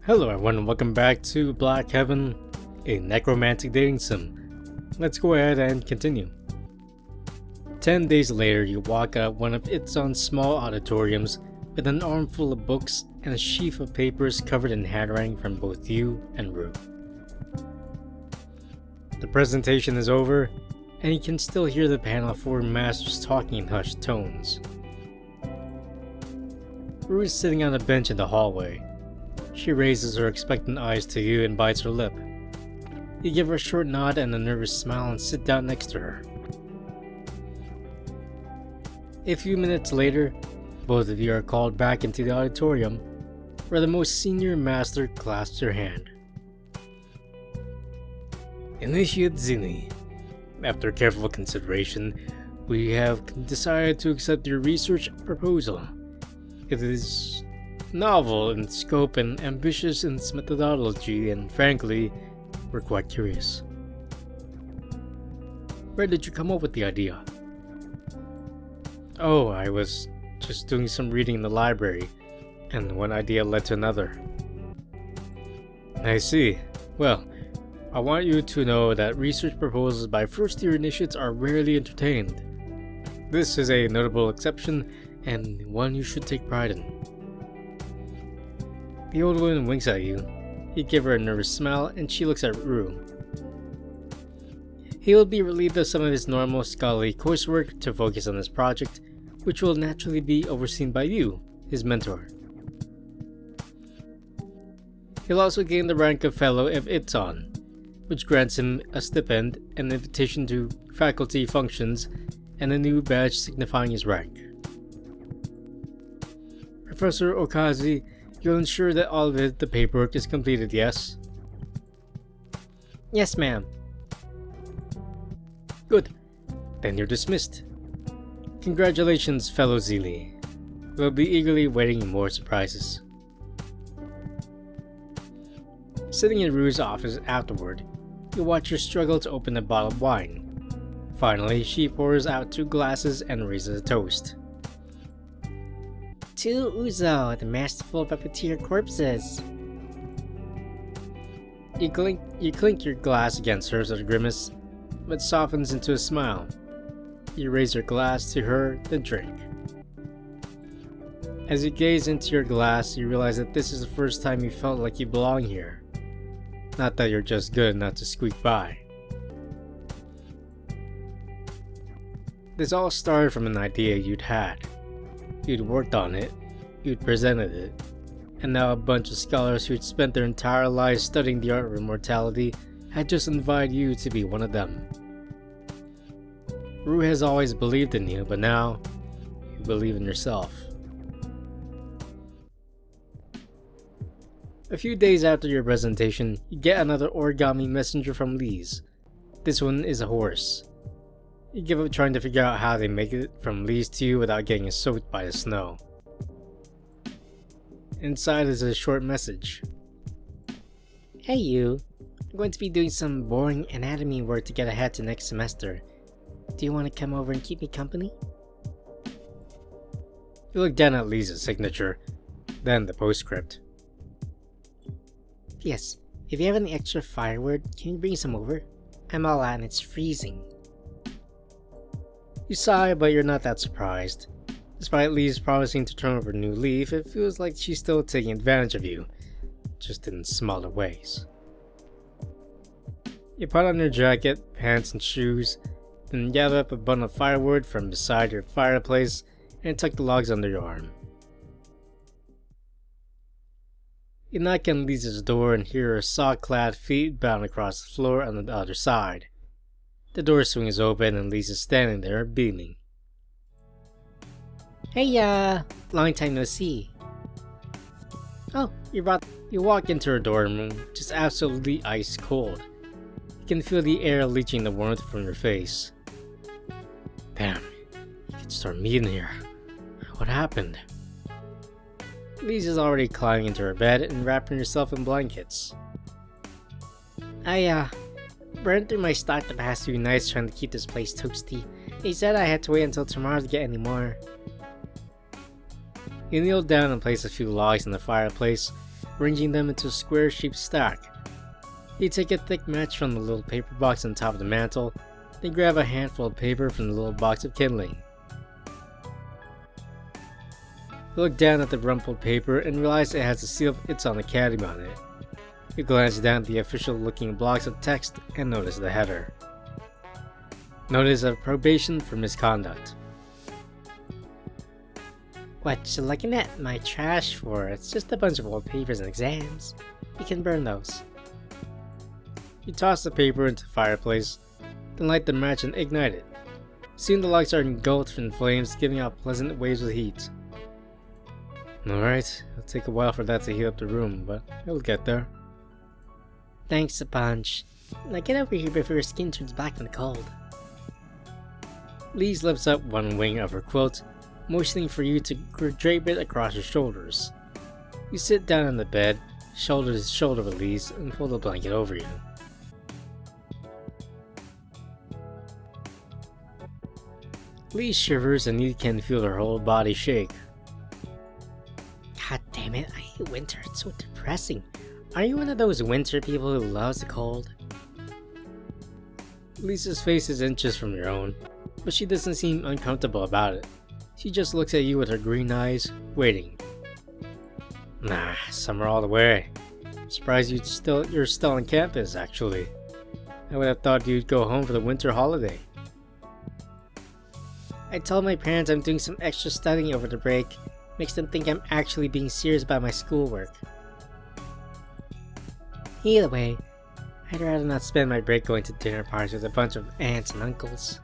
Hello everyone and welcome back to Black Heaven, a necromantic dating sim. Let's go ahead and continue. 10 days later, you walk out one of its own small auditoriums with an armful of books and a sheaf of papers covered in handwriting from both you and Rue. The presentation is over, and you can still hear the panel of four masters talking in hushed tones. Rue is sitting on a bench in the hallway. She raises her expectant eyes to you and bites her lip. You give her a short nod and a nervous smile and sit down next to her. A few minutes later, both of you are called back into the auditorium, where the most senior master clasps your hand. Initiate Zini. After careful consideration, we have decided to accept your research proposal. It is novel in scope and ambitious in its methodology, and frankly, we're quite curious. Where did you come up with the idea? Oh, I was just doing some reading in the library, and one idea led to another. I see. Well, I want you to know that research proposals by first-year initiates are rarely entertained. This is a notable exception, and one you should take pride in. The old woman winks at you. You give her a nervous smile, and she looks at Rue. He will be relieved of some of his normal scholarly coursework to focus on this project, which will naturally be overseen by you, his mentor. He'll also gain the rank of Fellow of Pt.10, which grants him a stipend, an invitation to faculty functions, and a new badge signifying his rank. Professor Okazi, you'll ensure that all of the paperwork is completed, yes? Yes, ma'am. Good. Then you're dismissed. Congratulations, fellow Zili. We'll be eagerly waiting more surprises. Sitting in Rue's office afterward, you watch her struggle to open a bottle of wine. Finally, she pours out 2 glasses and raises a toast. To Uzo, the masterful puppeteer corpses. You clink your glass against hers with a grimace, but softens into a smile. You raise your glass to her, then drink. As you gaze into your glass, you realize that this is the first time you felt like you belong here. Not that you're just good enough to squeak by. This all started from an idea you'd had. You'd worked on it, you'd presented it, and now a bunch of scholars who'd spent their entire lives studying the art of immortality had just invited you to be one of them. Rue has always believed in you, but now, you believe in yourself. A few days after your presentation, you get another origami messenger from Lyse. This one is a horse. You give up trying to figure out how they make it from Lyse to you without getting soaked by the snow. Inside is a short message. Hey you, I'm going to be doing some boring anatomy work to get ahead to next semester. Do you want to come over and keep me company? You look down at Lyse's signature, then the postscript. Yes, if you have any extra firewood, can you bring some over? I'm all out and it's freezing. You sigh, but you're not that surprised. Despite Lyse promising to turn over a new leaf, it feels like she's still taking advantage of you, just in smaller ways. You put on your jacket, pants, and shoes, then gather up a bundle of firewood from beside your fireplace and tuck the logs under your arm. You knock on Lyse's door and hear her saw-clad feet bound across the floor on the other side. The door swings open and Lyse is standing there, beaming. Hey, long time no see. Oh, you walk into her dorm room, which is absolutely ice cold. You can feel the air leaching the warmth from your face. Damn, you can start meeting here. What happened? Lyse is already climbing into her bed and wrapping herself in blankets. I burned through my stock the past few nights trying to keep this place toasty. They said I had to wait until tomorrow to get any more. You kneel down and place a few logs in the fireplace, arranging them into a square-shaped stack. You take a thick match from the little paper box on top of the mantle, then grab a handful of paper from the little box of kindling. You look down at the rumpled paper and realize it has a seal of Its on Academy on it. You glance down at the official-looking blocks of text and notice the header. Notice of probation for misconduct. What you looking at my trash for? It's just a bunch of old papers and exams. You can burn those. You toss the paper into the fireplace, then light the match and ignite it. Soon the logs are engulfed in flames, giving out pleasant waves of heat. Alright, it'll take a while for that to heat up the room, but it'll get there. Thanks a bunch. Now get over here before your skin turns black from the cold. Lyse lifts up one wing of her quilt, motioning for you to drape it across your shoulders. You sit down on the bed, shoulder to shoulder with Lyse, and pull the blanket over you. Lyse shivers and you can feel her whole body shake. God damn it, I hate winter, it's so depressing. Are you one of those winter people who loves the cold? Lyse's face is inches from your own, but she doesn't seem uncomfortable about it. She just looks at you with her green eyes, waiting. Nah, summer all the way. Surprised you're still on campus, actually. I would have thought you'd go home for the winter holiday. I told my parents I'm doing some extra studying over the break. Makes them think I'm actually being serious about my schoolwork. Either way, I'd rather not spend my break going to dinner parties with a bunch of aunts and uncles.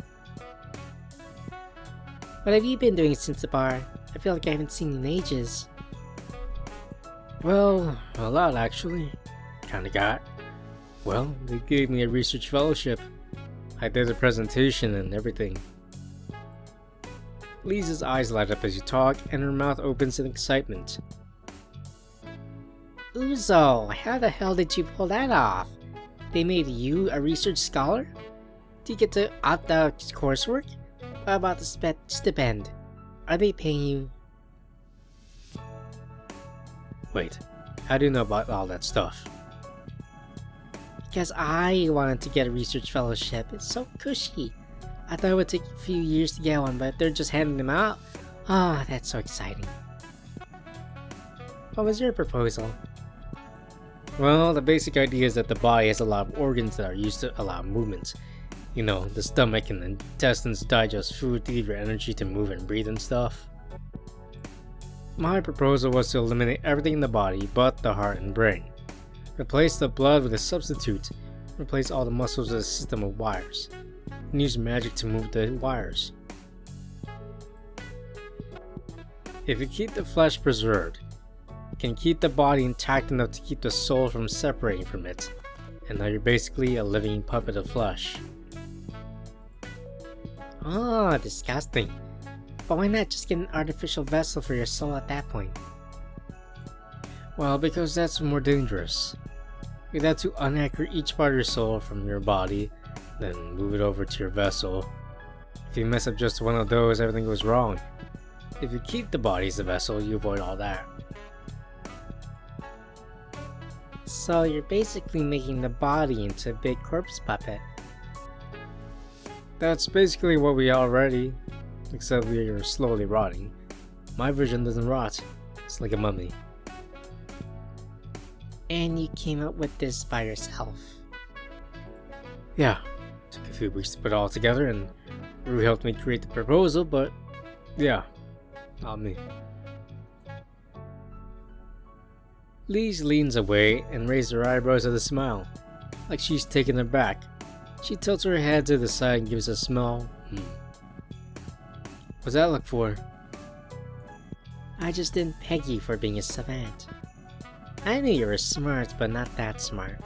What have you been doing since the bar? I feel like I haven't seen you in ages. Well, a lot actually. Kinda got. Well, they gave me a research fellowship. I did a presentation and everything. Lyse's eyes light up as you talk, and her mouth opens in excitement. Uzo, how the hell did you pull that off? They made you a research scholar? Do you get to opt out of coursework? What about the stipend? Are they paying you? Wait, how do you know about all that stuff? Because I wanted to get a research fellowship. It's so cushy. I thought it would take a few years to get one, but they're just handing them out. Ah, that's so exciting. What was your proposal? Well, the basic idea is that the body has a lot of organs that are used to allow movement. You know, the stomach and the intestines digest food to give your energy to move and breathe and stuff. My proposal was to eliminate everything in the body but the heart and brain. Replace the blood with a substitute. Replace all the muscles with a system of wires. And use magic to move the wires. If you keep the flesh preserved, you can keep the body intact enough to keep the soul from separating from it, and now you're basically a living puppet of flesh. Oh, disgusting. But why not just get an artificial vessel for your soul at that point? Well, because that's more dangerous. You'd have to unanchor each part of your soul from your body, then move it over to your vessel. If you mess up just one of those, everything goes wrong. If you keep the body as a vessel, you avoid all that. So you're basically making the body into a big corpse puppet. That's basically what we are already, except we are slowly rotting. My version doesn't rot. It's like a mummy. And you came up with this by yourself? Yeah. Took a few weeks to put it all together, and Rue helped me create the proposal, but yeah, not me. Lyse leans away and raises her eyebrows with a smile, like she's taken aback. She tilts her head to the side and gives a small What's that look for? I just didn't peg you for being a savant. I knew you were smart, but not that smart.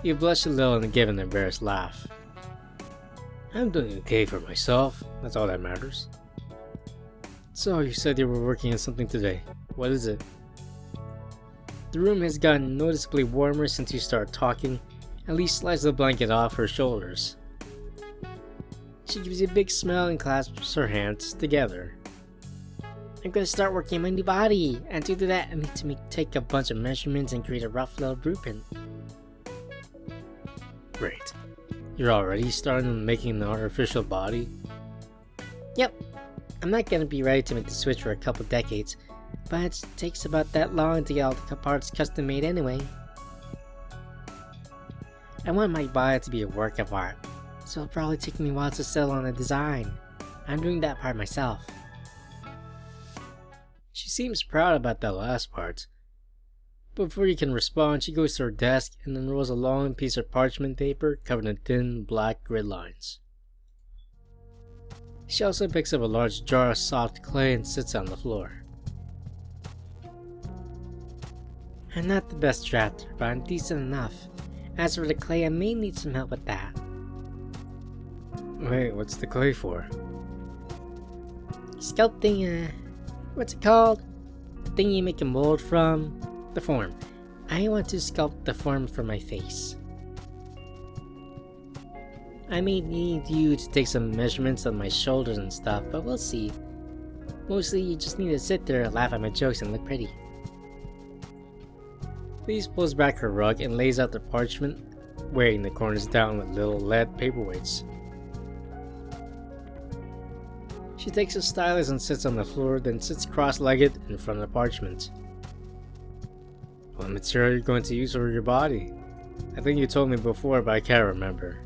You blush a little and give an embarrassed laugh. I'm doing okay for myself, that's all that matters. So, you said you were working on something today. What is it? The room has gotten noticeably warmer since you started talking, and Lyse slides the blanket off her shoulders. She gives you a big smile and clasps her hands together. I'm gonna start working on my new body, and to do that I need to take a bunch of measurements and create a rough little blueprint. Great. You're already starting on making an artificial body? Yep. I'm not gonna be ready to make the switch for a couple decades, but it takes about that long to get all the parts custom made anyway. I want my body to be a work of art, so it'll probably take me a while to settle on a design. I'm doing that part myself. She seems proud about that last part. Before you can respond, she goes to her desk and unrolls a long piece of parchment paper covered in thin black grid lines. She also picks up a large jar of soft clay and sits on the floor. I'm not the best drafter, but I'm decent enough. As for the clay, I may need some help with that. Wait, what's the clay for? Sculpting, what's it called? The thing you make a mold from? The form. I want to sculpt the form for my face. I may need you to take some measurements of my shoulders and stuff, but we'll see. Mostly you just need to sit there, laugh at my jokes, and look pretty. Lyse pulls back her rug and lays out the parchment, weighing the corners down with little lead paperweights. She takes a stylus and sits on the floor, then sits cross-legged in front of the parchment. What material are you going to use for your body? I think you told me before, but I can't remember.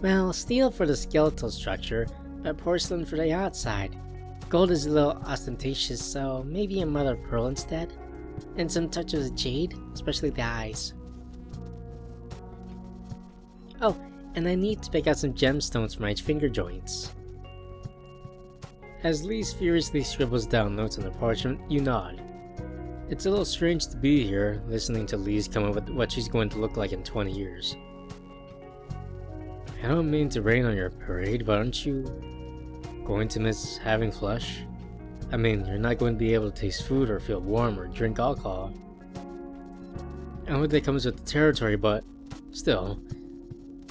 Well, steel for the skeletal structure, but porcelain for the outside. Gold is a little ostentatious, so maybe a mother of pearl instead. And some touches of jade, especially the eyes. Oh, and I need to pick out some gemstones for my finger joints. As Lyse furiously scribbles down notes on the parchment, you nod. It's a little strange to be here, listening to Lyse come up with what she's going to look like in 20 years. I don't mean to rain on your parade, but aren't you going to miss having flesh? I mean, you're not going to be able to taste food or feel warm or drink alcohol. I know that comes with the territory, but still,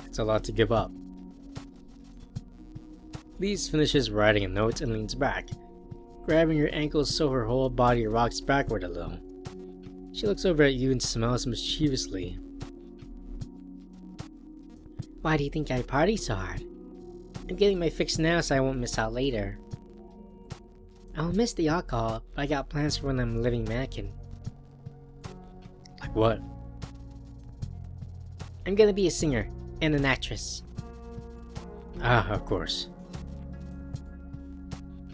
it's a lot to give up. Lyse finishes writing a note and leans back, grabbing your ankles so her whole body rocks backward a little. She looks over at you and smiles mischievously. Why do you think I party so hard? I'm getting my fix now so I won't miss out later. I will miss the alcohol, but I got plans for when I'm a living mannequin. Like what? I'm gonna be a singer and an actress. Ah, of course.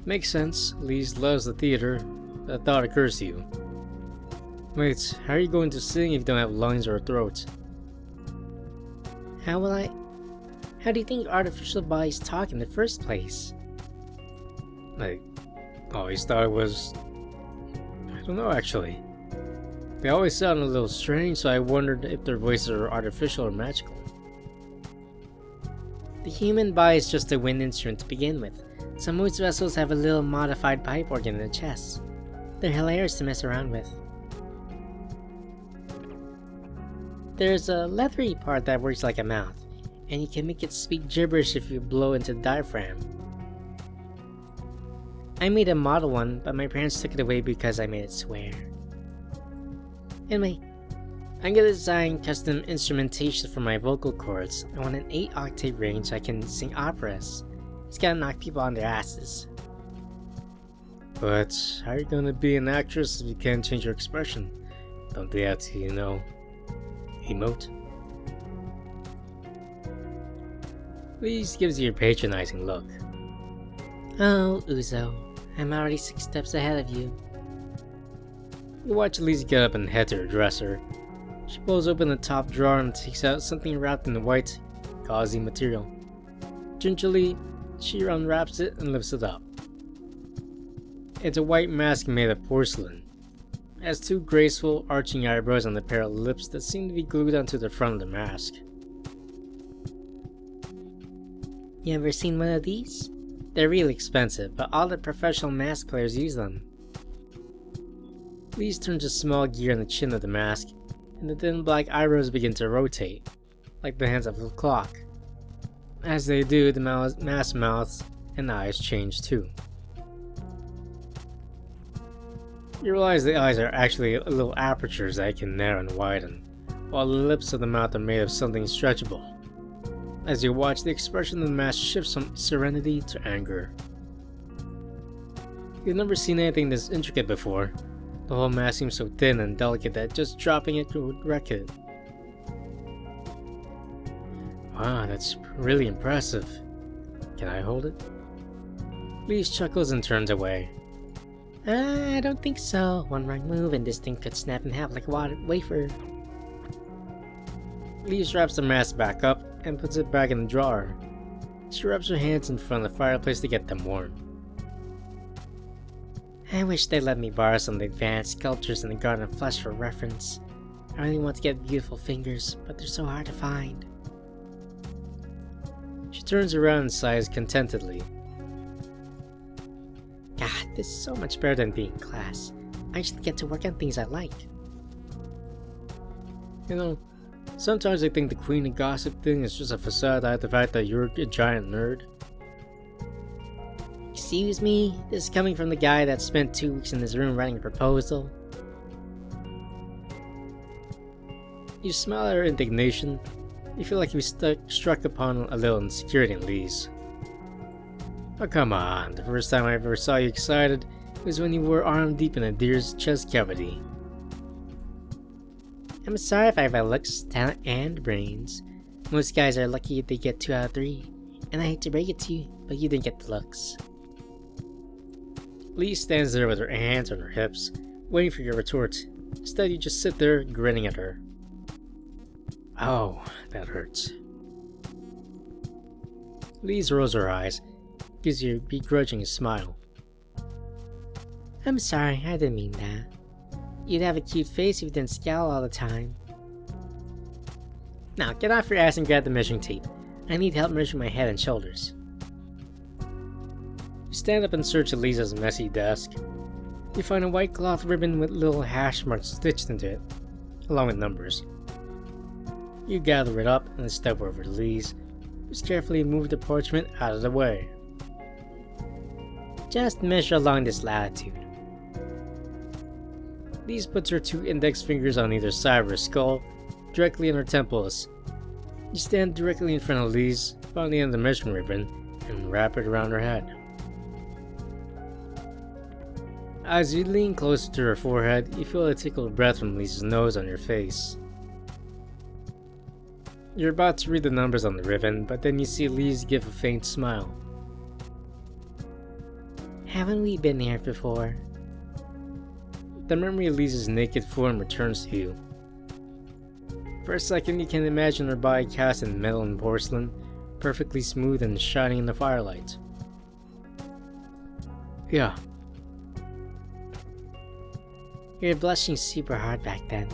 Makes sense. Lyse loves the theater. That thought occurs to you. Wait, how are you going to sing if you don't have lungs or a throat? How do you think artificial bodies talk in the first place? I always thought it was... I don't know actually. They always sound a little strange, so I wondered if their voices are artificial or magical. The human body is just a wind instrument to begin with, so most vessels have a little modified pipe organ in the chest. They're hilarious to mess around with. There's a leathery part that works like a mouth, and you can make it speak gibberish if you blow into the diaphragm. I made a model one, but my parents took it away because I made it swear. Anyway, I'm gonna design custom instrumentation for my vocal cords. I want an 8-octave range so I can sing operas. It's gotta knock people on their asses. But how are you gonna be an actress if you can't change your expression? Don't they have to, emote? Lyse gives you a patronizing look. Oh, Uzo, I'm already 6 steps ahead of you. You watch Lyse get up and head to her dresser. She pulls open the top drawer and takes out something wrapped in white, gauzy material. Gingerly, she unwraps it and lifts it up. It's a white mask made of porcelain. It has 2 graceful, arching eyebrows and a pair of lips that seem to be glued onto the front of the mask. You ever seen one of these? They're really expensive, but all the professional mask players use them. Lyse turns a small gear on the chin of the mask, and the thin black eyebrows begin to rotate, like the hands of a clock. As they do, the mask mouths and eyes change too. You realize the eyes are actually little apertures that can narrow and widen, while the lips of the mouth are made of something stretchable. As you watch, the expression of the mask shifts from serenity to anger. You've never seen anything this intricate before. The whole mask seems so thin and delicate that just dropping it would wreck it. Wow, that's really impressive. Can I hold it? Lyse chuckles and turns away. I don't think so. One wrong move and this thing could snap in half like a wafer. Lyse wraps the mask back up and puts it back in the drawer. She rubs her hands in front of the fireplace to get them warm. I wish they'd let me borrow some of the advanced sculptures in the Garden of Flesh for reference. I really want to get beautiful fingers, but they're so hard to find. She turns around and sighs contentedly. God, this is so much better than being in class. I just get to work on things I like. You know, sometimes I think the Queen of Gossip thing is just a facade to hide the fact that you're a giant nerd. Excuse me? This is coming from the guy that spent 2 weeks in his room writing a proposal. You smile at her indignation. You feel like you struck upon a little insecurity in Lyse. Oh come on, the first time I ever saw you excited was when you were arm deep in a deer's chest cavity. I'm sorry if I have looks, talent, and brains. Most guys are lucky if they get 2 out of 3. And I hate to break it to you, but you didn't get the looks. Lyse stands there with her hands on her hips, waiting for your retort. Instead, you just sit there, grinning at her. Oh, that hurts. Lyse rolls her eyes, gives you a begrudging smile. I'm sorry, I didn't mean that. You'd have a cute face if you didn't scowl all the time. Now, get off your ass and grab the measuring tape. I need help measuring my head and shoulders. You stand up and search Elisa's messy desk. You find a white cloth ribbon with little hash marks stitched into it, along with numbers. You gather it up and step over to Lyse, who's carefully moved the parchment out of the way. Just measure along this latitude. Lyse puts her 2 index fingers on either side of her skull, directly on her temples. You stand directly in front of Lyse, find the end of the measuring ribbon, and wrap it around her head. As you lean closer to her forehead, you feel a tickle of breath from Lyse's nose on your face. You're about to read the numbers on the ribbon, but then you see Lyse give a faint smile. Haven't we been here before? The memory of Lyse's naked form returns to you. For a second, you can imagine her body cast in metal and porcelain, perfectly smooth and shining in the firelight. Yeah. You were blushing super hard back then.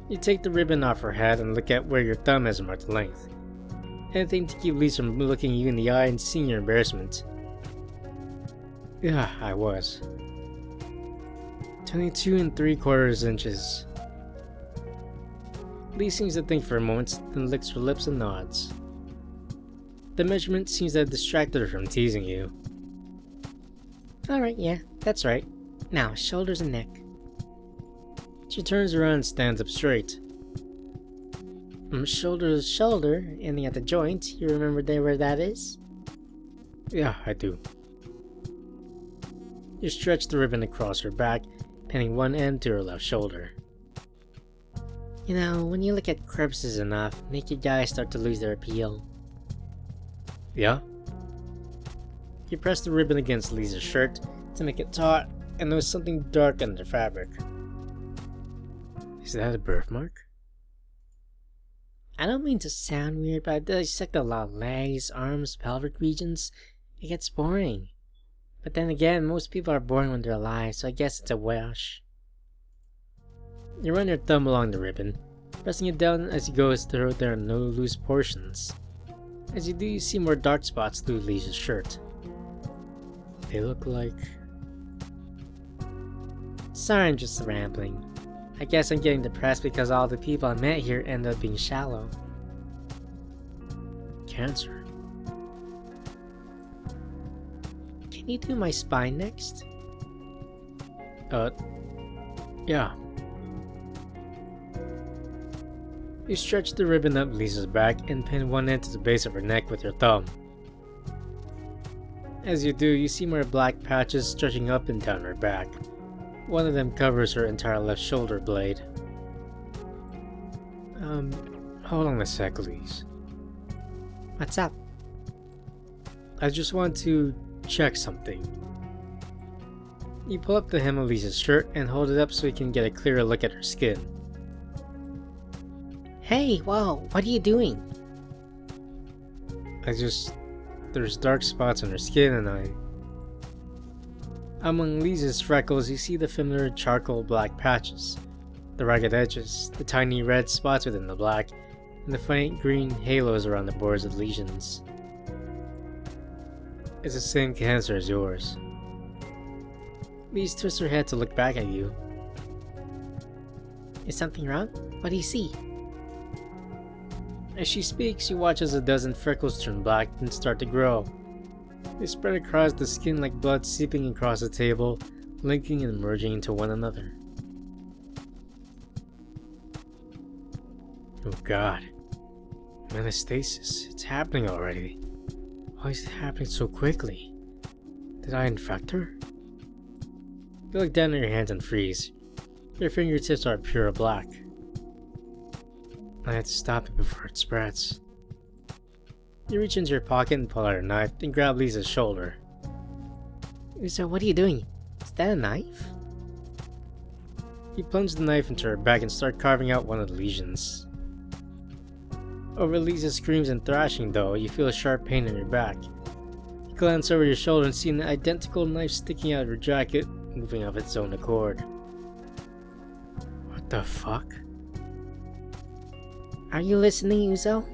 You take the ribbon off her head and look at where your thumb is marked length. Anything to keep Lyse from looking you in the eye and seeing your embarrassment. Yeah, I was. 22 3/4 inches. Lyse seems to think for a moment, then licks her lips and nods. The measurement seems to have distracted her from teasing you. Alright, yeah, that's right. Now, shoulders and neck. She turns around and stands up straight. From shoulder to shoulder, ending at the joint, you remember there where that is? Yeah, I do. You stretch the ribbon across her back, pinning one end to her left shoulder. You know, when you look at corpses enough, naked guys start to lose their appeal. Yeah? You press the ribbon against Lyse's shirt to make it taut, and there was something dark under the fabric. Is that a birthmark? I don't mean to sound weird, but I dissect a lot of legs, arms, pelvic regions. It gets boring. But then again, most people are born when they're alive, so I guess it's a wash. You run your thumb along the ribbon, pressing it down as you go as though there are no loose portions. As you do, you see more dark spots through Lyse's shirt. They look like... Sorry, I'm just rambling. I guess I'm getting depressed because all the people I met here end up being shallow. Cancer. Can you do my spine next? Yeah. You stretch the ribbon up Lyse's back and pin one end to the base of her neck with your thumb. As you do, you see more black patches stretching up and down her back. One of them covers her entire left shoulder blade. Hold on a sec, Lyse. What's up? I just want to check something. You pull up the hem of Lyse's shirt and hold it up so you can get a clearer look at her skin. Hey, whoa, what are you doing? There's dark spots on her skin and Among Lyse's freckles, you see the familiar charcoal black patches, the ragged edges, the tiny red spots within the black, and the faint green halos around the borders of lesions. It's the same cancer as yours. Lyse twists her head to look back at you. Is something wrong? What do you see? As she speaks, you watch as a dozen freckles turn black and start to grow. They spread across the skin like blood seeping across the table, linking and merging into one another. Oh god. Metastasis. It's happening already. Why is it happening so quickly? Did I infect her? You look down at your hands and freeze. Your fingertips are pure black. I had to stop it before it spreads. You reach into your pocket and pull out a knife, then grab Lyse's shoulder. So what are you doing? Is that a knife? You plunge the knife into her back and start carving out one of the lesions. Over Lyse's screams and thrashing though, you feel a sharp pain in your back. You glance over your shoulder and see an identical knife sticking out of her jacket, moving of its own accord. What the fuck? Are you listening, Uzo?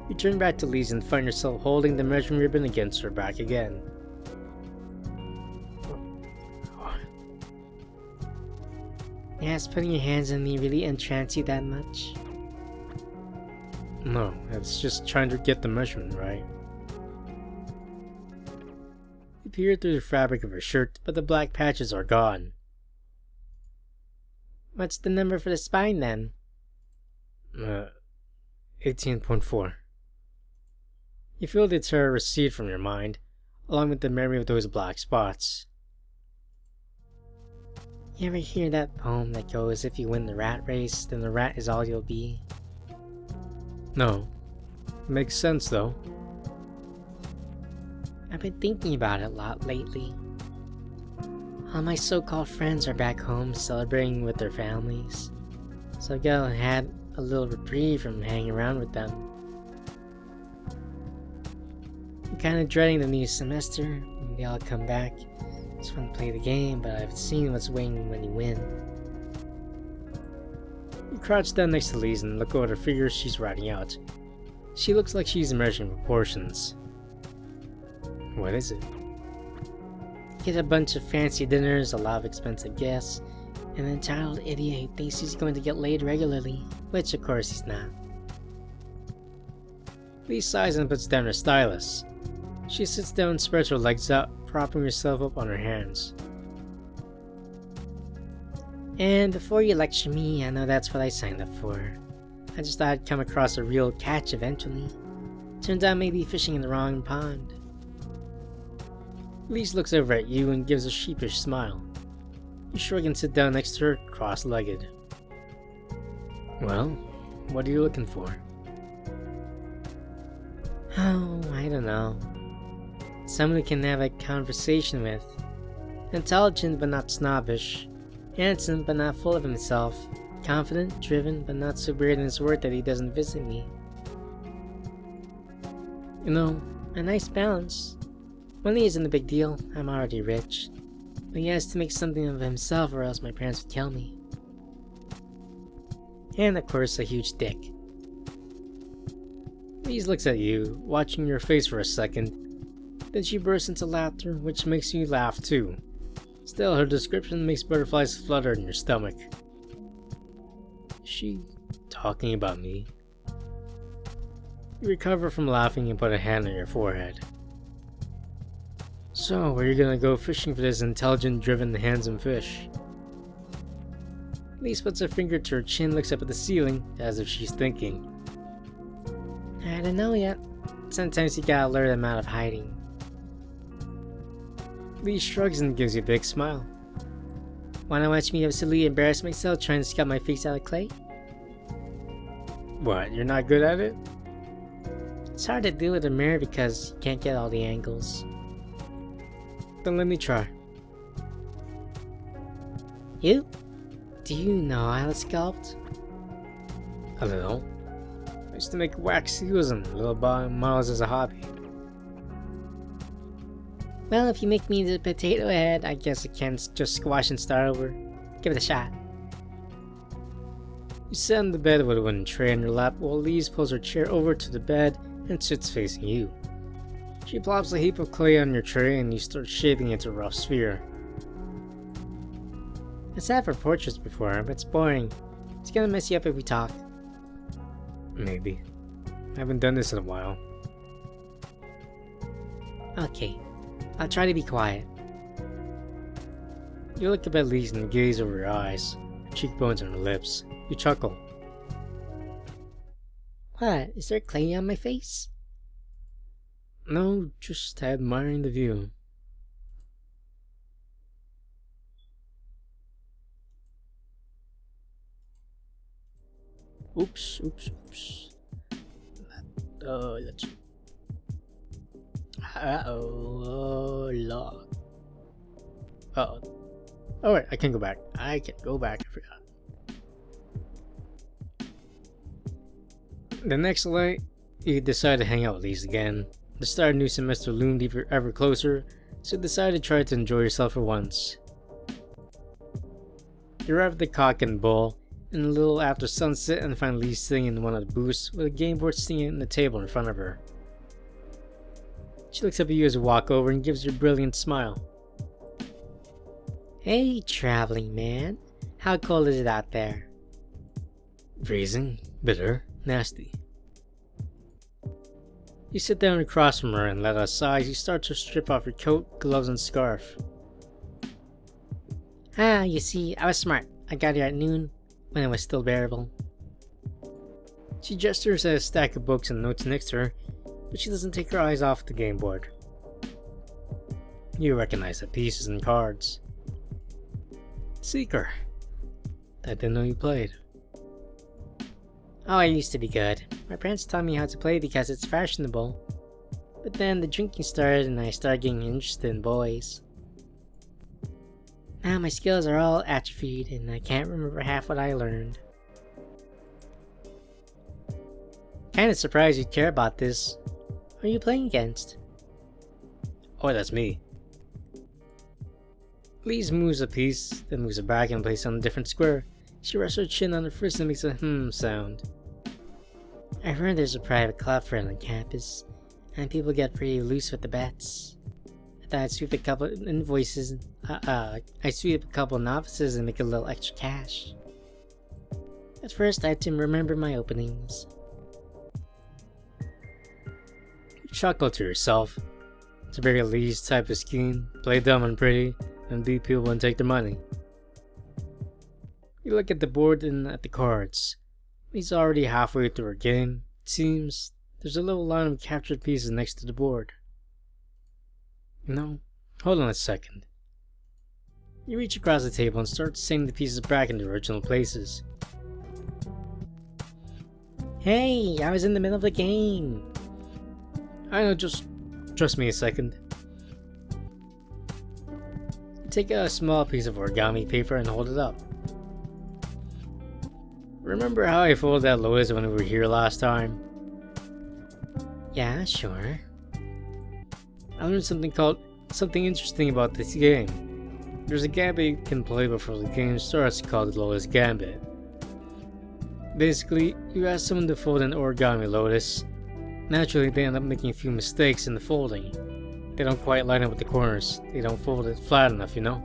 You turn back to Lyse and find yourself holding the measuring ribbon against her back again. Yes, putting your hands on me really entranced you that much? No, it's just trying to get the measurement right. You peer through the fabric of her shirt, but the black patches are gone. What's the number for the spine then? 18.4. You feel the terror recede from your mind, along with the memory of those black spots. You ever hear that poem that goes, if you win the rat race, then the rat is all you'll be? No. Makes sense though. I've been thinking about it a lot lately. All my so-called friends are back home celebrating with their families, so I had a little reprieve from hanging around with them. I'm kinda dreading the new semester when they all come back. Just want to play the game, but I've seen what's waiting when you win. You crouch down next to Lyse and look over the figure she's writing out. She looks like she's measuring proportions. What is it? Get a bunch of fancy dinners, a lot of expensive guests, and an entitled idiot who thinks he's going to get laid regularly, which of course he's not. Lyse sighs and puts down her stylus. She sits down and spreads her legs out, propping herself up on her hands. And before you lecture me, I know that's what I signed up for. I just thought I'd come across a real catch eventually. Turns out maybe fishing in the wrong pond. Lyse looks over at you and gives a sheepish smile. You shrug and sit down next to her, cross-legged. Well, what are you looking for? Oh, I don't know. Someone who can have a conversation with. Intelligent but not snobbish. Handsome but not full of himself. Confident, driven, but not so weird in his word that he doesn't visit me. You know, a nice balance. Money isn't a big deal, I'm already rich. But he has to make something of himself or else my parents would kill me. And of course, a huge dick. Lyse looks at you, watching your face for a second. Then she bursts into laughter, which makes you laugh too. Still, her description makes butterflies flutter in your stomach. Is she talking about me? You recover from laughing and put a hand on your forehead. So, where are you gonna go fishing for this intelligent, driven, handsome fish? Lyse puts her finger to her chin, looks up at the ceiling, as if she's thinking. I don't know yet. Sometimes you gotta learn them out of hiding. Lyse shrugs and gives you a big smile. Wanna watch me absolutely embarrass myself trying to scout my face out of clay? What, you're not good at it? It's hard to do with a mirror because you can't get all the angles. Then let me try. You? Do you know how to sculpt? A little. I used to make wax seals and little models as a hobby. Well, if you make me the potato head, I guess I can just squash and start over. Give it a shot. You sit on the bed with a wooden tray on your lap while Lyse pulls her chair over to the bed and sits facing you. She plops a heap of clay on your tray and you start shaping it into a rough sphere. I sat for portraits before, but it's boring. It's gonna mess you up if we talk. Maybe. I haven't done this in a while. Okay, I'll try to be quiet. You look up at Lyse and gaze over her eyes, her cheekbones and her lips. You chuckle. What? Is there clay on my face? No, just admiring the view. Oops. Let's... Uh-oh, Lord. Uh-oh. Alright, I can go back. I forgot. The next night, you decide to hang out with Lyse again. The start of new semester loomed ever closer, so you decide to try to enjoy yourself for once. You arrive at the Cock and Bull, and a little after sunset and find Lyse sitting in one of the booths with a game board sitting on the table in front of her. She looks up at you as you walk over and gives you a brilliant smile. Hey, traveling man. How cold is it out there? Freezing, bitter, nasty. You sit down across from her and let out sighs. You start to strip off your coat, gloves, and scarf. Ah, you see, I was smart. I got here at noon, when it was still bearable. She gestures at a stack of books and notes next to her, but she doesn't take her eyes off the game board. You recognize the pieces and cards. Seeker. I didn't know you played. Oh, I used to be good. My parents taught me how to play because it's fashionable. But then the drinking started and I started getting interested in boys. Now my skills are all atrophied and I can't remember half what I learned. Kinda surprised you'd care about this. Who are you playing against? Oh, that's me. Lyse moves a piece, then moves it back and places it on a different square. She rests her chin on her fist and makes a sound. I heard there's a private club for it on campus, and people get pretty loose with the bets. I thought I'd sweep a couple invoices, I sweep a couple novices and make a little extra cash. At first I had to remember my openings. You chuckle to yourself. It's a very Lyse type of scheme. Play dumb and pretty, and beat people and take their money. You look at the board and at the cards. Lyse already halfway through her game. It seems there's a little line of captured pieces next to the board. No, hold on a second. You reach across the table and start setting the pieces back in their original places. Hey, I was in the middle of the game. I know, just trust me a second. You take a small piece of origami paper and hold it up. Remember how I fooled that Lyse when we were here last time? Yeah, sure. I learned something interesting about this game. There's a gambit you can play before the game starts called the Lyse Gambit. Basically, you ask someone to fold an origami lotus. Naturally, they end up making a few mistakes in the folding. They don't quite line up with the corners. They don't fold it flat enough, you know?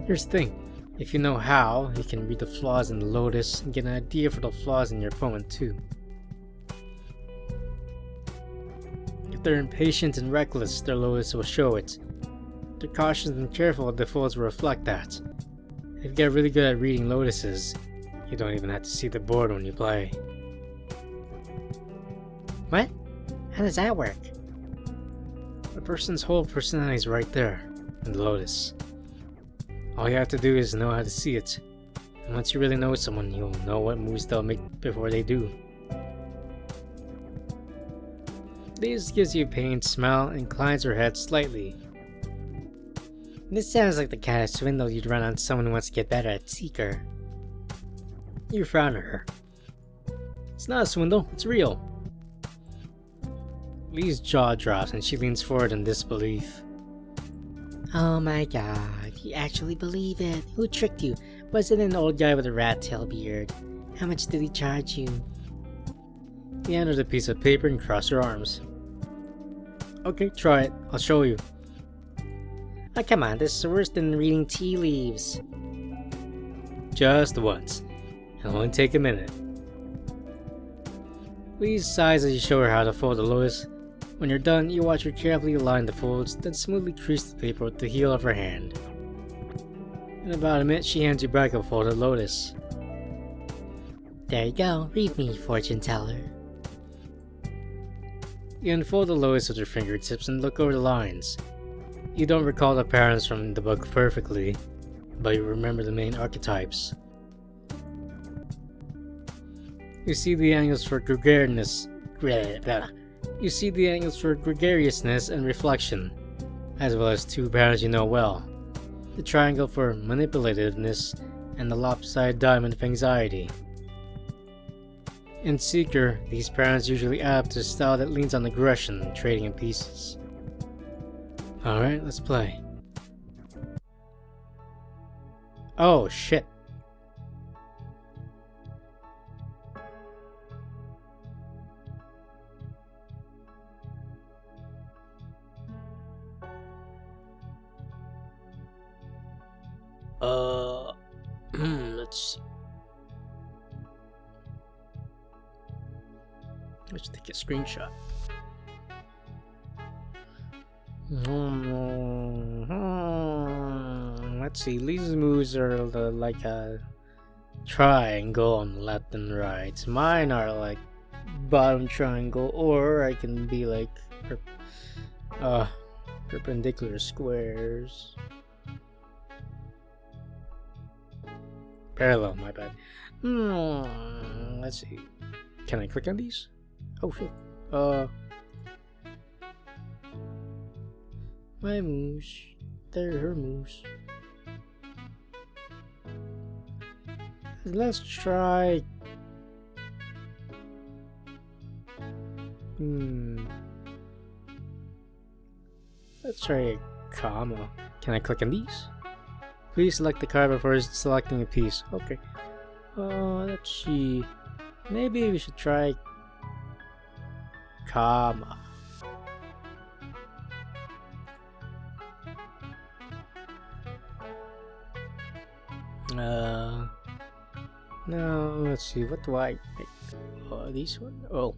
Here's the thing. If you know how, you can read the flaws in the lotus and get an idea for the flaws in your opponent too. If they're impatient and reckless, their Lotus will show it. If they're cautious and careful, the folds will reflect that. If you get really good at reading Lotuses, you don't even have to see the board when you play. What? How does that work? A person's whole personality is right there, in the Lotus. All you have to do is know how to see it. And once you really know someone, you'll know what moves they'll make before they do. This gives you a pained smile and inclines her head slightly. This sounds like the kind of swindle you'd run on someone who wants to get better at Seeker. You frown at her. It's not a swindle, it's real. Lee's jaw drops and she leans forward in disbelief. Oh my god, you actually believe it? Who tricked you? Was it an old guy with a rat tail beard? How much did he charge you? He handed a piece of paper and crossed her arms. Okay, try it. I'll show you. Oh come on, this is worse than reading tea leaves. Just once. It'll only take a minute. Lyse sighs as you show her how to fold the Lotus. When you're done, you watch her carefully align the folds, then smoothly crease the paper with the heel of her hand. In about a minute, she hands you back a folded Lotus. There you go, read me, fortune teller. You unfold the Lotus with your fingertips and look over the lines. You don't recall the patterns from the book perfectly, but you remember the main archetypes. You see the angles for gregariousness. You see the angles for gregariousness and reflection, as well as two patterns you know well: the triangle for manipulativeness and the lopsided diamond of anxiety. In Seeker, these patterns usually add up to a style that leans on aggression and trading in pieces. Alright, let's play. Oh shit. Let's see. Let's take a screenshot. Let's see. Lyse's moves are like a triangle on the left and right. Mine are like bottom triangle, or I can be like perpendicular squares. Parallel, my bad. Let's see. Can I click on these? Oh shit. My moves. They're her moves. Let's try. Let's try a comma. Can I click on these? Please select the card before selecting a piece. Okay. Let's see. Maybe we should try comma. No, let's see. What do I pick? This one? Oh.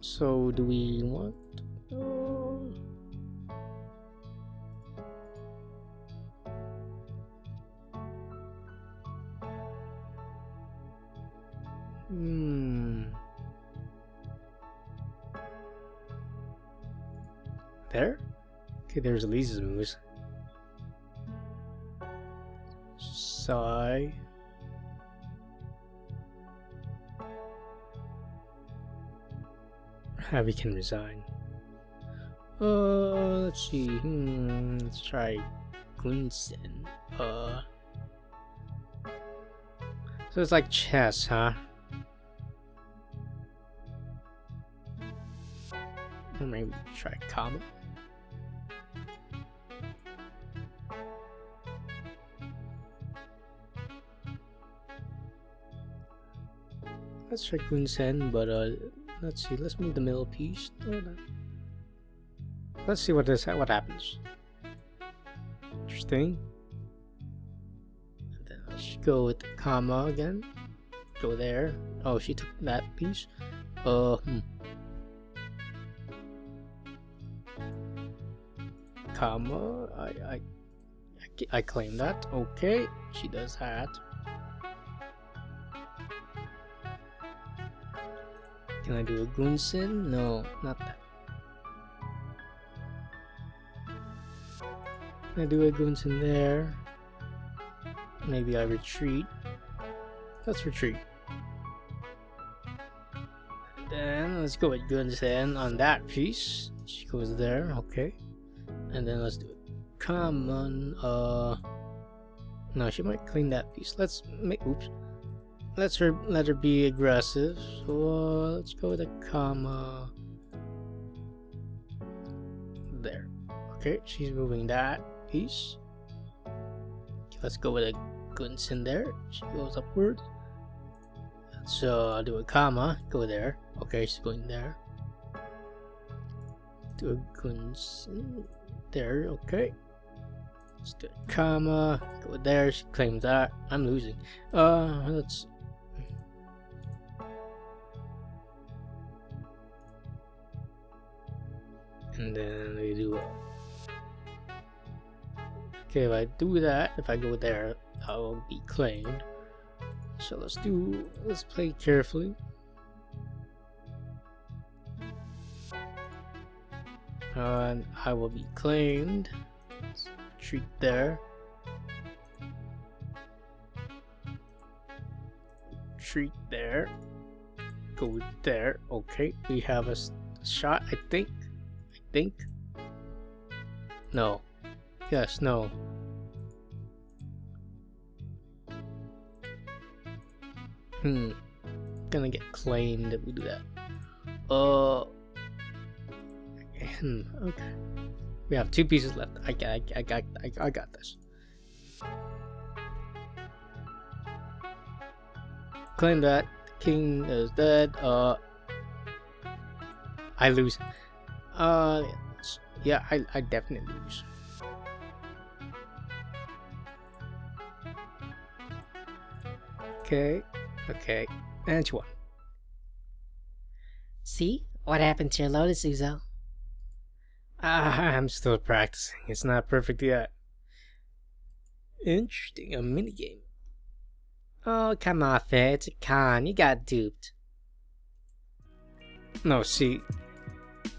So do we want there? Okay, there's Lyse's moves. Sigh. Abby can resign. Let's see. Let's try Greenson. So it's like chess, huh? Or maybe try comma. Let's try Greenson, but let's see. Let's move the middle piece. Let's see what happens. Interesting. And then I should go with the comma again. Go there. Oh, she took that piece. Comma. I claim that. Okay, she does that. Can I do a Gunsin? No, not that. Can I do a Gunsin there? Maybe I retreat. Let's retreat. Then let's go with Gunsin on that piece. She goes there, okay. And then let's do it. Come on, no, she might clean that piece. Let's make, oops. Let her be aggressive. So let's go with a comma. There. Okay, she's moving that piece. Okay, let's go with a Gunsin there. She goes upward. Let's do a comma. Go there. Okay, she's going there. Do a Gunsin there. Okay. Let's do a comma. Go there. She claims that. I'm losing. Let's. And then we do a. Okay, if I do that, if I go there, I will be claimed. So let's play carefully. And I will be claimed. Let's retreat there. Retreat there. Go there. Okay, we have a shot, I think. No. Yes, no. Gonna get claimed if we do that. Okay. We have 2 pieces left. I got this. Claim that. The king is dead. I lose. Yeah, I definitely lose. Okay, and she won. See? What happened to your lotus, Uzo? I'm still practicing. It's not perfect yet. Interesting, a minigame. Oh, come off it. It's a con. You got duped. No, see,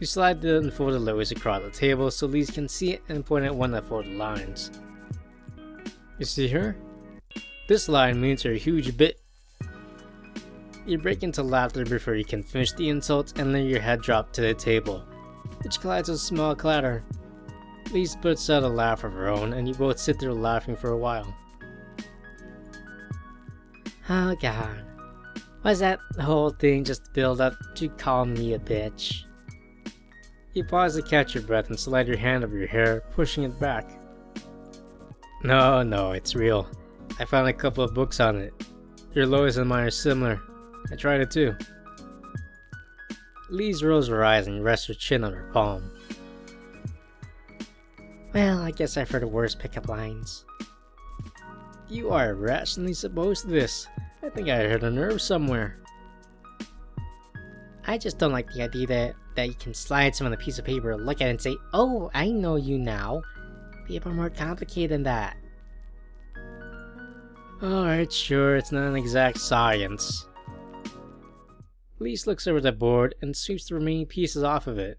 you slide the unfolded logos across the table so Lyse can see it and point at one of the folded lines. You see her? This line means you're a huge bit. You break into laughter before you can finish the insult and let your head drop to the table, which collides with a small clatter. Lyse puts out a laugh of her own and you both sit there laughing for a while. Oh god. Was that whole thing just build up to call me a bitch? You pause to catch your breath and slide your hand over your hair, pushing it back. No, it's real. I found a couple of books on it. Your Lois and mine are similar. I tried it too. Lyse rolls her eyes and rests her chin on her palm. Well, I guess I've heard of worse pickup lines. You are rationally opposed to this. I think I heard a nerve somewhere. I just don't like the idea that you can slide some on a piece of paper, look at it and say, oh, I know you now. People are more complicated than that. Alright, sure, it's not an exact science. Lyse looks over the board and sweeps the remaining pieces off of it.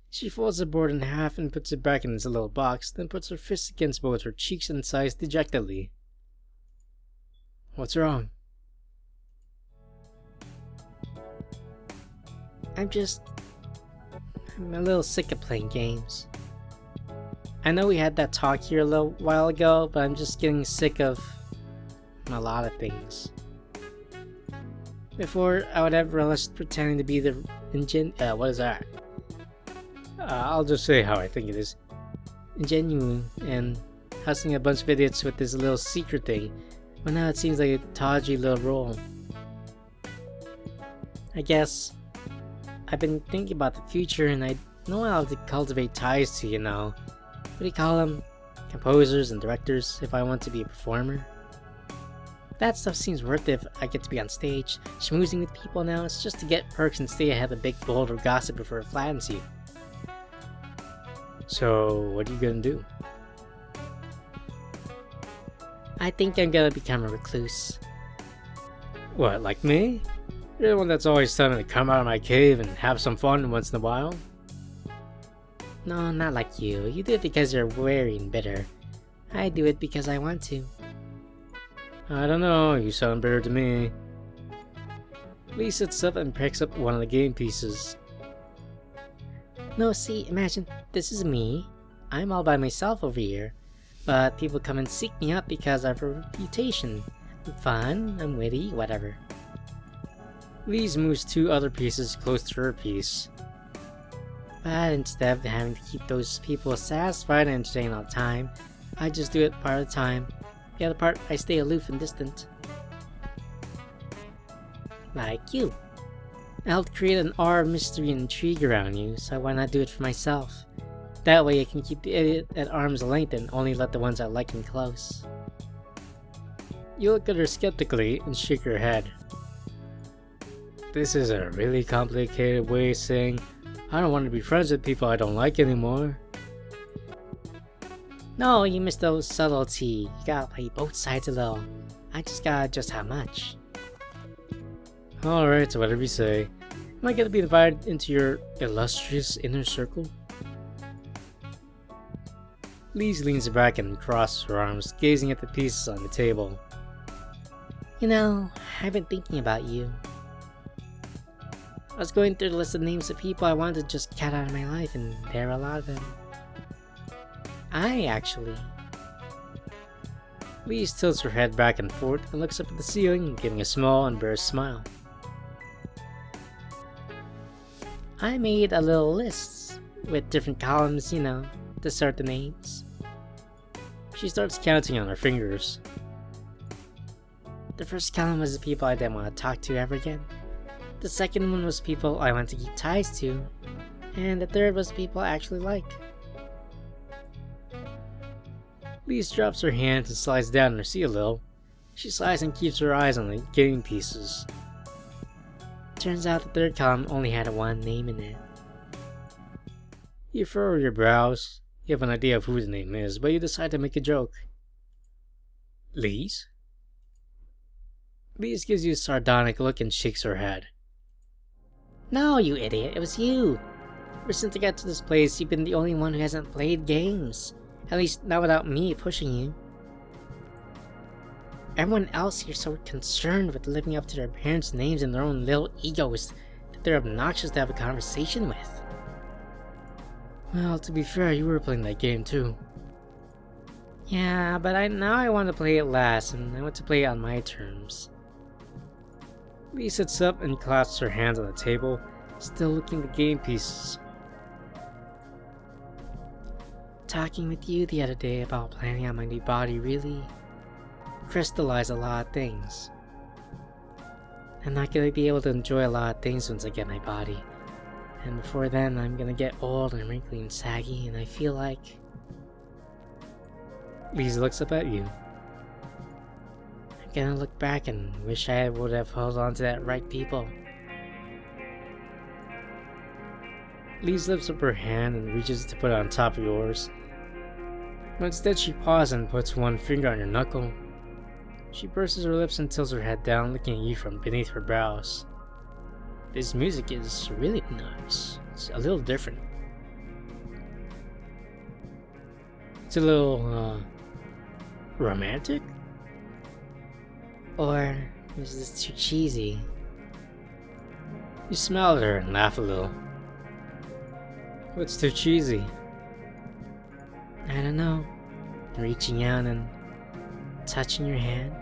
She folds the board in half and puts it back in its little box, then puts her fists against both her cheeks and sighs dejectedly. What's wrong? I'm a little sick of playing games. I know we had that talk here a little while ago, but I'm just getting sick of a lot of things. Before, I would have relished pretending to be the what is that? I'll just say how I think it is. Ingenuine and hustling a bunch of idiots with this little secret thing, but now it seems like a tawdry little role. I guess I've been thinking about the future and I know how to cultivate ties to, what do you call them? composers and directors if I want to be a performer. That stuff seems worth it if I get to be on stage, schmoozing with people now. It's just to get perks and stay ahead of big boulder gossip before it flattens you. So, what are you gonna do? I think I'm gonna become a recluse. What, like me? You're the one that's always telling me to come out of my cave and have some fun once in a while? No, not like you. You do it because you're weary and bitter. I do it because I want to. I don't know, you sound bitter to me. Lyse sits up and picks up one of the game pieces. No, see, imagine, this is me. I'm all by myself over here. But people come and seek me out because I have a reputation. I'm fun, I'm witty, whatever. Lyse moves 2 other pieces close to her piece. But instead of having to keep those people satisfied and entertained all the time, I just do it part of the time. The other part, I stay aloof and distant. Like you. I helped create an aura of mystery and intrigue around you, so why not do it for myself? That way I can keep the idiot at arm's length and only let the ones I like in close. You look at her skeptically and shake your head. This is a really complicated way of saying, I don't want to be friends with people I don't like anymore. No, you missed the subtlety. You gotta play both sides a little. I just gotta adjust how much. Alright, so whatever you say. Am I gonna be invited into your illustrious inner circle? Lyse leans back and crosses her arms, gazing at the pieces on the table. You know, I've been thinking about you. I was going through the list of names of people I wanted to just cut out of my life, and there are a lot of them. I actually. Lyse tilts her head back and forth and looks up at the ceiling, giving a small, embarrassed smile. I made a little list with different columns, you know, to start the names. She starts counting on her fingers. The first column was the people I didn't want to talk to ever again. The second one was people I want to keep ties to. And the third was people I actually like. Lyse drops her hand and slides down in her seat a little. She sighs and keeps her eyes on the game pieces. Turns out the third column only had one name in it. You furrow your brows. You have an idea of who the name is, but you decide to make a joke. Lyse? Lyse gives you a sardonic look and shakes her head. No, you idiot, it was you! Ever since I got to this place, you've been the only one who hasn't played games. At least, not without me pushing you. Everyone else here's so concerned with living up to their parents' names and their own little egos that they're obnoxious to have a conversation with. Well, to be fair, you were playing that game too. Yeah, but now I want to play it last, and I want to play it on my terms. Lyse sits up and clasps her hands on the table, still looking at the game pieces. Talking with you the other day about planning on my new body really crystallized a lot of things. I'm not going to be able to enjoy a lot of things once I get my body. And before then, I'm going to get old and wrinkly and saggy, and I feel like... Lyse looks up at you. I'm gonna look back and wish I would have held on to that right people. Lyse lifts up her hand and reaches to put it on top of yours. But instead she pauses and puts one finger on your knuckle. She purses her lips and tilts her head down, looking at you from beneath her brows. This music is really nice. It's a little different. It's a little, romantic? Or is this too cheesy? You smile at her and laugh a little. What's too cheesy? I don't know. Reaching out and touching your hand.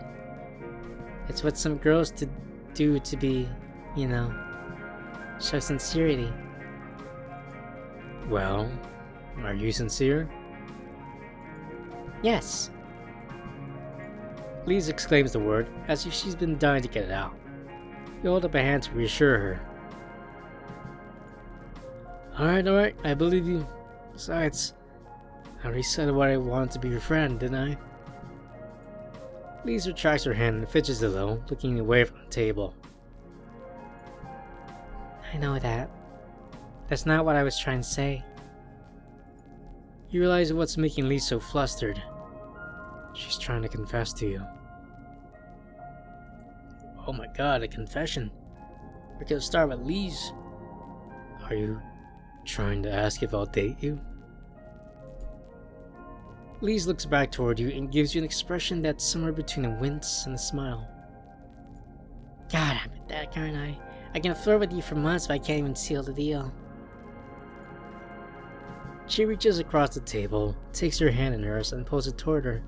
It's what some girls do to be, you know, show sincerity. Well, are you sincere? Yes. Lyse exclaims the word as if she's been dying to get it out. You hold up a hand to reassure her. Alright, I believe you. Besides, I already said what I wanted to be your friend, didn't I? Lyse retracts her hand and fidgets a little, looking away from the table. I know that. That's not what I was trying to say. You realize what's making Lyse so flustered. She's trying to confess to you. Oh my god, a confession. We're gonna start with Lyse. Are you trying to ask if I'll date you? Lyse looks back toward you and gives you an expression that's somewhere between a wince and a smile. God, I'm that guy, and I can flirt with you for months, but I can't even seal the deal. She reaches across the table, takes your hand in hers, and pulls it toward her,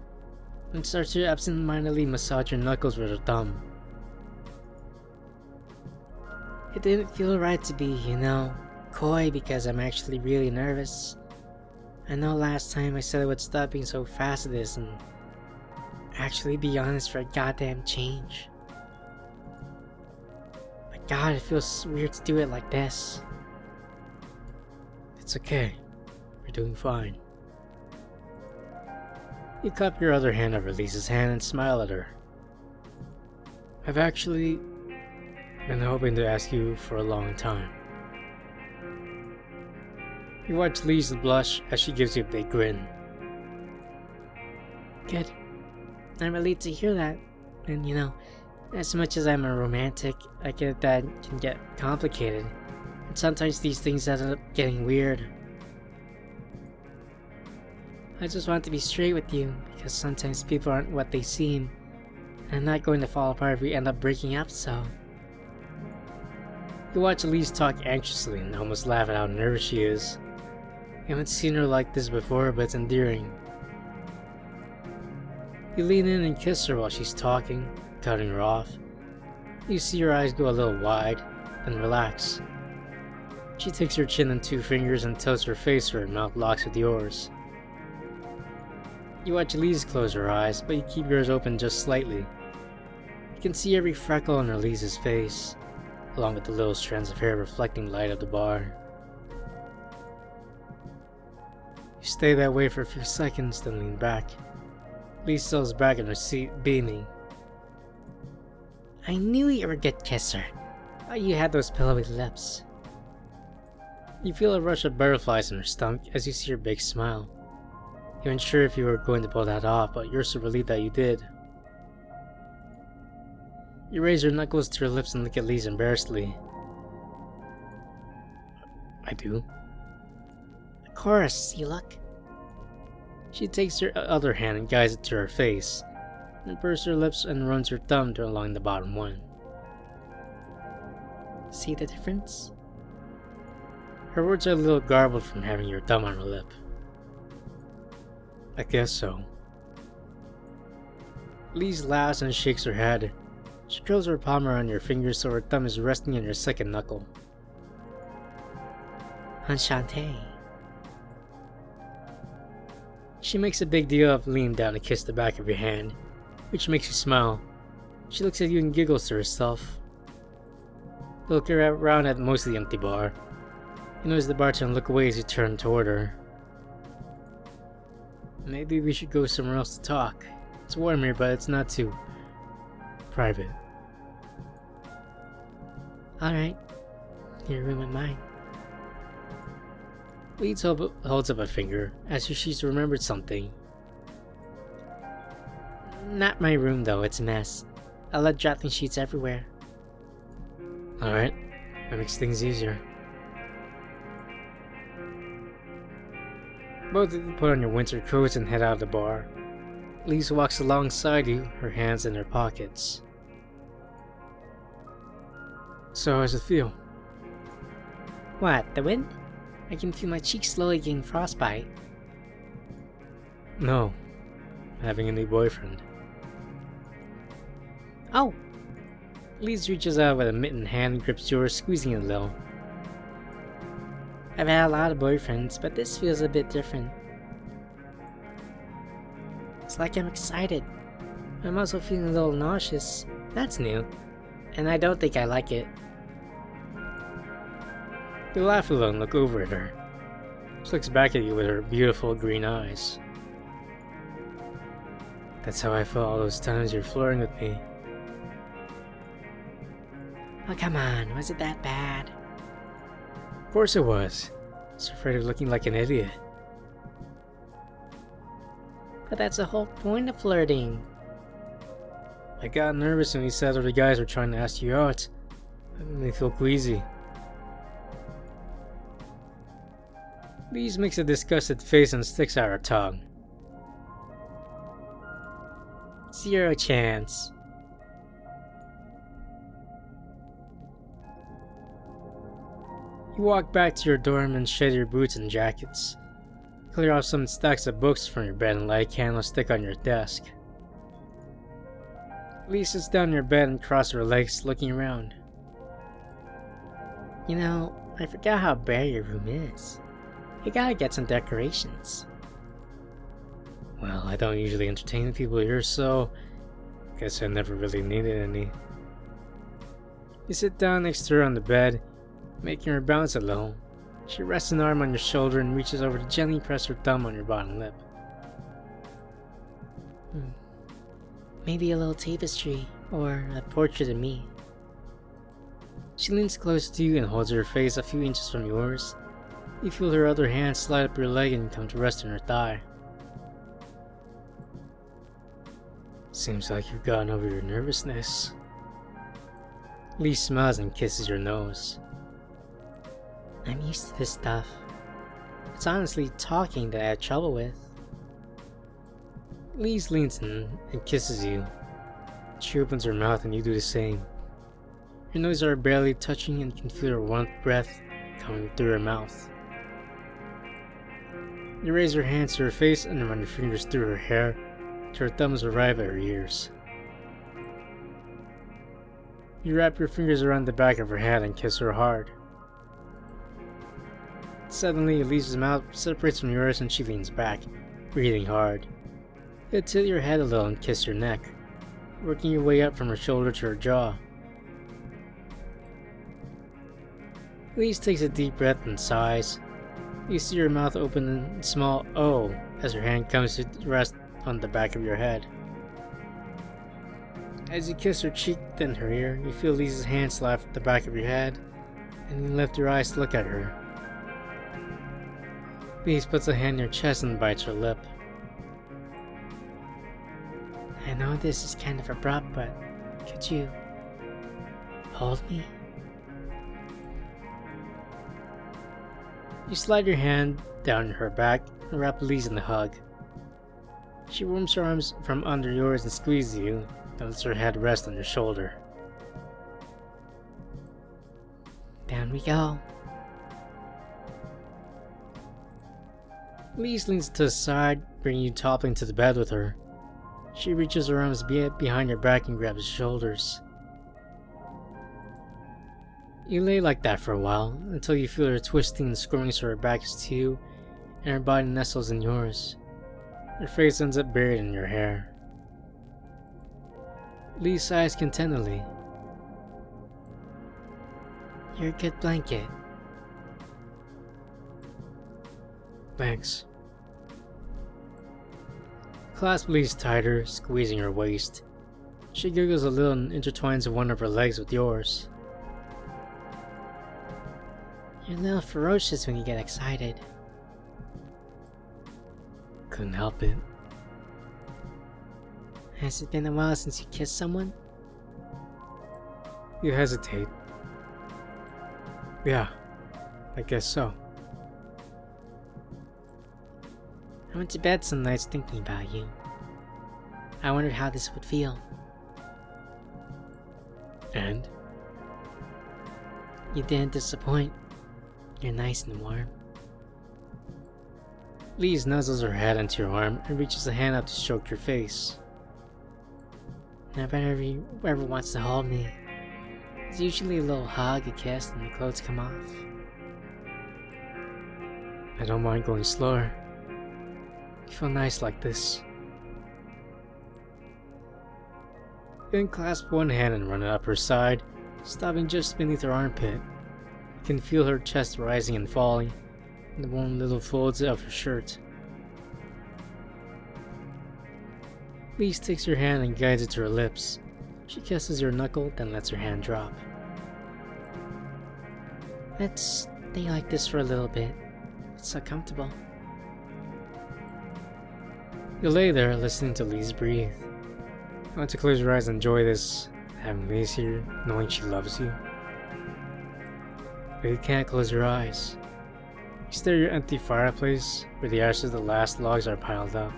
and starts to absent-mindedly massage your knuckles with her thumb. It didn't feel right to be, coy because I'm actually really nervous. I know last time I said I would stop being so fastidious and actually be honest for a goddamn change. But God, it feels weird to do it like this. It's okay. You're doing fine. You cup your other hand over Lyse's hand and smile at her. I've actually been hoping to ask you for a long time. You watch Lyse blush as she gives you a big grin. Good. I'm relieved to hear that. And as much as I'm a romantic, I get that it can get complicated. And sometimes these things end up getting weird. I just want to be straight with you, because sometimes people aren't what they seem. And I'm not going to fall apart if we end up breaking up, so... You watch Lyse talk anxiously and almost laugh at how nervous she is. You haven't seen her like this before, but it's endearing. You lean in and kiss her while she's talking, cutting her off. You see her eyes go a little wide, then relax. She takes her chin in 2 fingers and tilts her face so her mouth locks with yours. You watch Lyse close her eyes, but you keep yours open just slightly. You can see every freckle on her Lyse's face, along with the little strands of hair reflecting light of the bar. You stay that way for a few seconds, then lean back. Lyse settles back in her seat, beaming. I knew you were a good kisser. Oh, you had those pillowy lips. You feel a rush of butterflies in her stomach as you see her big smile. You weren't sure if you were going to pull that off, but you're so relieved that you did. You raise your knuckles to your lips and look at Lyse embarrassedly. I do. Of course, you look. She takes her other hand and guides it to her face, and purses her lips and runs her thumb along the bottom one. See the difference? Her words are a little garbled from having your thumb on her lip. I guess so. Lyse laughs and shakes her head. She curls her palm around your finger so her thumb is resting on your second knuckle. Enchanté. She makes a big deal of leaning down to kiss the back of your hand, which makes you smile. She looks at you and giggles to herself. You look around at most of the empty bar. You notice the bartender look away as you turn toward her. Maybe we should go somewhere else to talk. It's warm here, but it's not too private. Alright. Your room and mine. Lyse holds up a finger as if she's remembered something. Not my room though, it's a mess. I left dropping sheets everywhere. Alright, that makes things easier. Both of you put on your winter coats and head out of the bar. Lyse walks alongside you, her hands in her pockets. So how does it feel? What, the wind? I can feel my cheeks slowly getting frostbite. No, having a new boyfriend. Oh! Lyse reaches out with a mittened hand and grips yours, squeezing it a little. I've had a lot of boyfriends, but this feels a bit different. It's like I'm excited. I'm also feeling a little nauseous. That's new. And I don't think I like it. You laugh a little and look over at her. She looks back at you with her beautiful green eyes. That's how I felt all those times you're flirting with me. Oh, come on, was it that bad? Of course it was. I was afraid of looking like an idiot. But that's the whole point of flirting. I got nervous when you said other guys were trying to ask you out. It made me feel queasy. Lyse makes a disgusted face and sticks out her tongue. 0 chance. You walk back to your dorm and shed your boots and jackets. Clear off some stacks of books from your bed and light a candlestick on your desk. Lyse sits down on your bed and crosses her legs, looking around. You know, I forgot how bare your room is. You gotta get some decorations. Well, I don't usually entertain people here, so guess I never really needed any. You sit down next to her on the bed, making her bounce a little. She rests an arm on your shoulder and reaches over to gently press her thumb on your bottom lip. Maybe a little tapestry, or a portrait of me. She leans close to you and holds her face a few inches from yours. You feel her other hand slide up your leg and come to rest on her thigh. Seems like you've gotten over your nervousness. Lyse smiles and kisses your nose. I'm used to this stuff. It's honestly talking that I have trouble with. Lyse leans in and kisses you. She opens her mouth and you do the same. Your noses are barely touching and you can feel her warm breath coming through her mouth. You raise your hands to her face and run your fingers through her hair till her thumbs arrive at her ears. You wrap your fingers around the back of her head and kiss her hard. Suddenly, Lyse's mouth separates from yours and she leans back, breathing hard. You tilt your head a little and kiss your neck, working your way up from her shoulder to her jaw. Lyse takes a deep breath and sighs. You see her mouth open in a small O as her hand comes to rest on the back of your head. As you kiss her cheek, then her ear, you feel Lyse's hand slap at the back of your head, and you lift your eyes to look at her. Lyse puts a hand in your chest and bites her lip. I know this is kind of abrupt, but could you hold me? You slide your hand down her back and wrap Lyse in the hug. She warms her arms from under yours and squeezes you, then lets her head rest on your shoulder. Down we go. Lyse leans to the side, bringing you toppling to the bed with her. She reaches her arms behind your back and grabs your shoulders. You lay like that for a while, until you feel her twisting and squirming so her back is to you, and her body nestles in yours. Her face ends up buried in your hair. Lyse sighs contentedly. You're a good blanket. Thanks. Clasp Lyse tighter, squeezing her waist. She giggles a little and intertwines one of her legs with yours. You're a little ferocious when you get excited. Couldn't help it. Has it been a while since you kissed someone? You hesitate. Yeah, I guess so. I went to bed some nights thinking about you. I wondered how this would feel. And? You didn't disappoint. You're nice and warm. Lyse nuzzles her head into your arm and reaches a hand up to stroke your face. Nobody ever wants to hold me. It's usually a little hug, a kiss, and the clothes come off. I don't mind going slower. You feel nice like this. You unclasp one hand and run it up her side, stopping just beneath her armpit. You can feel her chest rising and falling, in the warm little folds of her shirt. Lyse takes your hand and guides it to her lips. She kisses your knuckle, then lets her hand drop. Let's stay like this for a little bit. It's so comfortable. You lay there, listening to Lyse breathe. You want to close your eyes and enjoy this, having Lyse here, knowing she loves you. But you can't close your eyes. You stare at your empty fireplace, where the ashes of the last logs are piled up.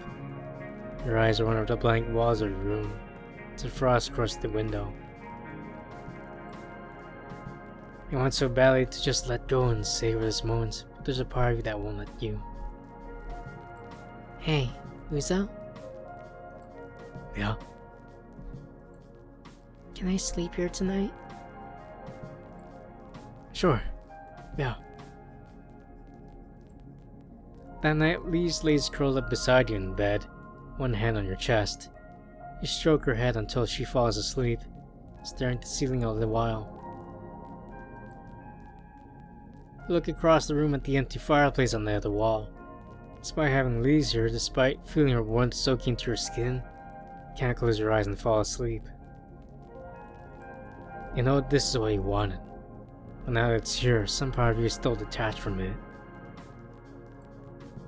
Your eyes wander the blank walls of your room, as the frost across the window. You want so badly to just let go and savor this moment, but there's a part of you that won't let you. Hey, Uzo? Yeah? Can I sleep here tonight? Sure. Yeah. That night, Lyse lays curled up beside you in bed, one hand on your chest. You stroke her head until she falls asleep, staring at the ceiling all the while. You look across the room at the empty fireplace on the other wall. Despite having Lyse here, despite feeling her warmth soaking into your skin, you can't close your eyes and fall asleep. You know this is what you wanted, but now that it's here, some part of you is still detached from it.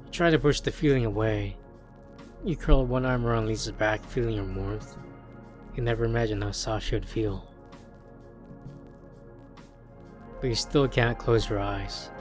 You try to push the feeling away. You curl one arm around Lyse's back, feeling her warmth. You never imagined how soft she would feel. But you still can't close your eyes.